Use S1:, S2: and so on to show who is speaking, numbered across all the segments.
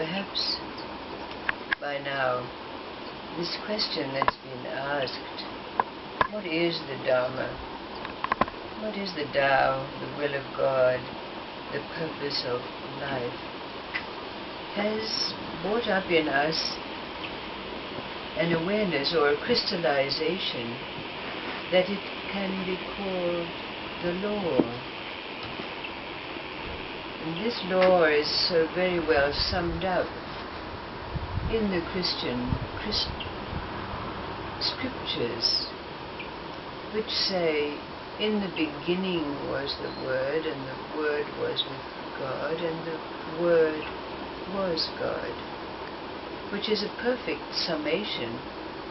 S1: Perhaps by now this question that's been asked, what is the Dharma? What is the Tao, the will of God, the purpose of life, has brought up in us an awareness or a crystallization that it can be called the law. And this law is so very well summed up in the Christian scriptures, which say, in the beginning was the Word, and the Word was with God, and the Word was God, which is a perfect summation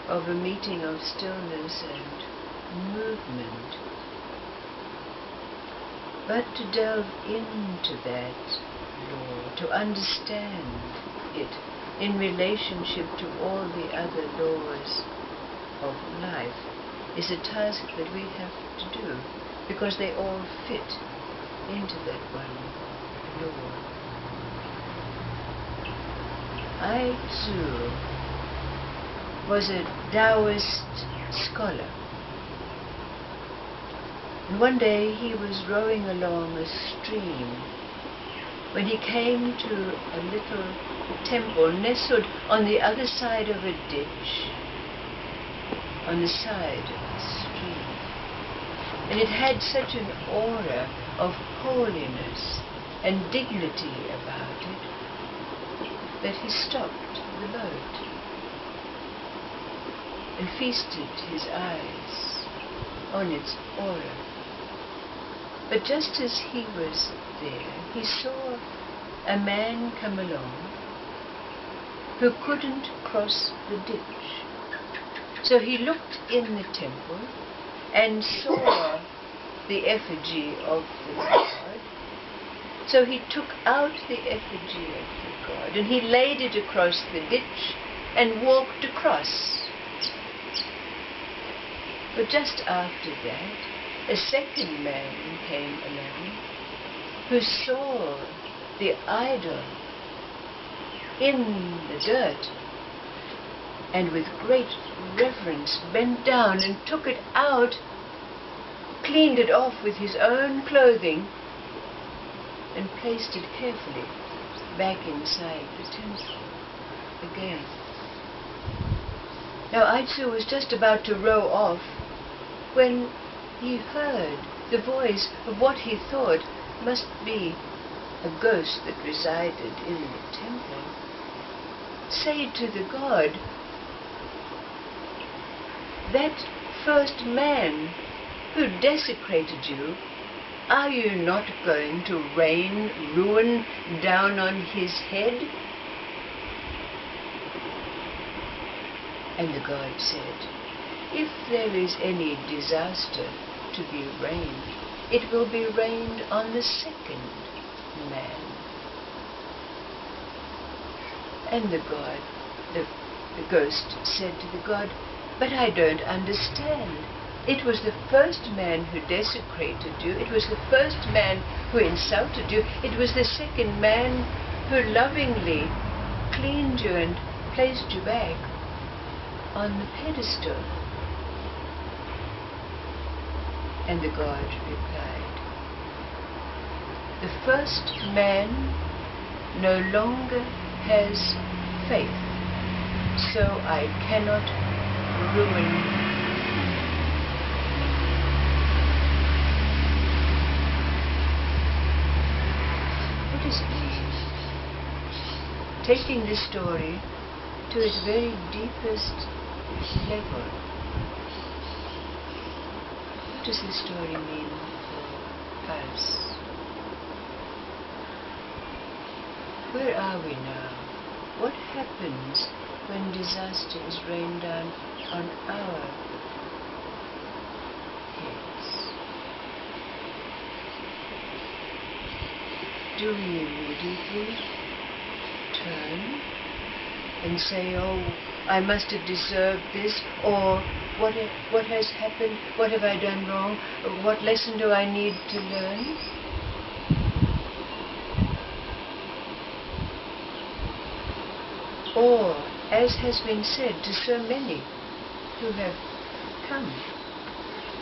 S1: of a meeting of stillness and movement. But to delve into that law, to understand it in relationship to all the other laws of life, is a task that we have to do, because they all fit into that one law. Ai Tzu was a Taoist scholar. And one day he was rowing along a stream when he came to a little temple nestled on the other side of a ditch, on the side of the stream. And it had such an aura of holiness and dignity about it that he stopped the boat and feasted his eyes on its aura. But just as he was there, he saw a man come along who couldn't cross the ditch. So he looked in the temple and saw the effigy of the god. So he took out the effigy of the god and he laid it across the ditch and walked across. But just after that, a second man came along who saw the idol in the dirt and with great reverence bent down and took it out, cleaned it off with his own clothing and placed it carefully back inside the temple again. Now Ai Tzu was just about to row off when he heard the voice of what he thought must be a ghost that resided in the temple say to the god, "That first man who desecrated you, are you not going to rain ruin down on his head?" And the god said, "If there is any disaster to be rained, it will be rained on the second man." And the god, the ghost said to the god, "But I don't understand. It was the first man who desecrated you. It was the first man who insulted you. It was the second man who lovingly cleaned you and placed you back on the pedestal." And the god replied, "The first man no longer has faith, so I cannot ruin him." What does it mean? Taking this story to its very deepest level, what does this story mean for us? Where are we now? What happens when disaster is rained down on our heads? Do we immediately turn and say, "Oh, I must have deserved this," or what has happened? What have I done wrong? What lesson do I need to learn? Or, as has been said to so many who have come,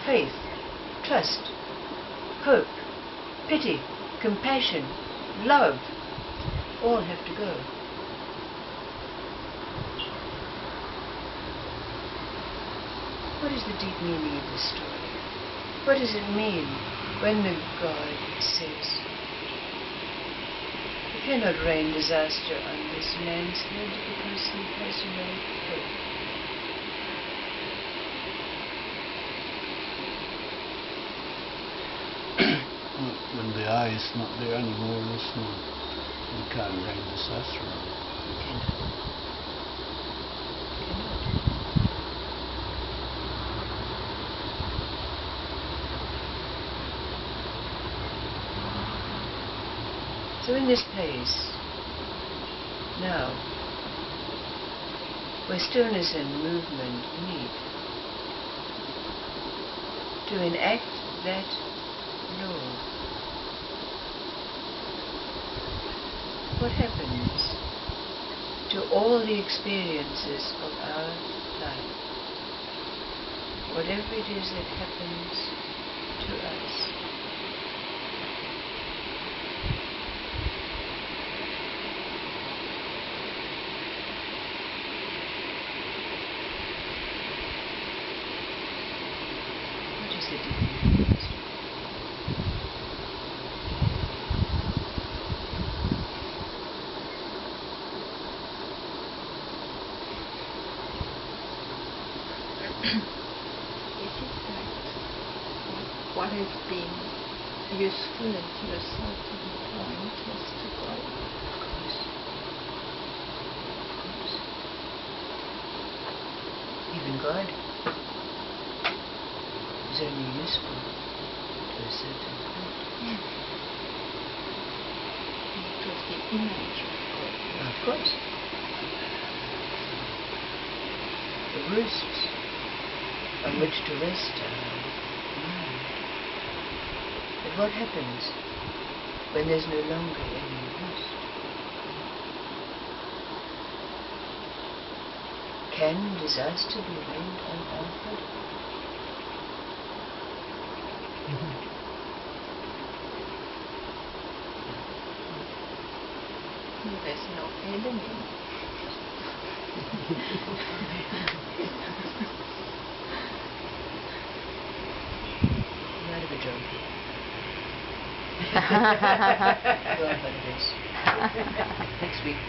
S1: faith, trust, hope, pity, compassion, love, all have to go. What is the deep meaning of this story? What does it mean when the God says, "You cannot rain disaster on this man's head because he has no hope"?
S2: When the eye is not there anymore, you can't rain disaster on it.
S1: You cannot. So in this place, now, where stillness and movement meet, to enact that law, what happens to all the experiences of our life? Whatever it is that happens to us, the deep meaning of this?
S3: Is it that what has been useful until a certain point has to go?
S1: Of course. Even God is only useful to a certain point.
S3: Yeah. It was the image of God.
S1: Of course. The roosts on which to rest our mind. But what happens when there's no longer any roost? Can disaster be rained on our head?
S3: There's no enemy.
S1: I'm out of a joke. Go on holidays. Next week.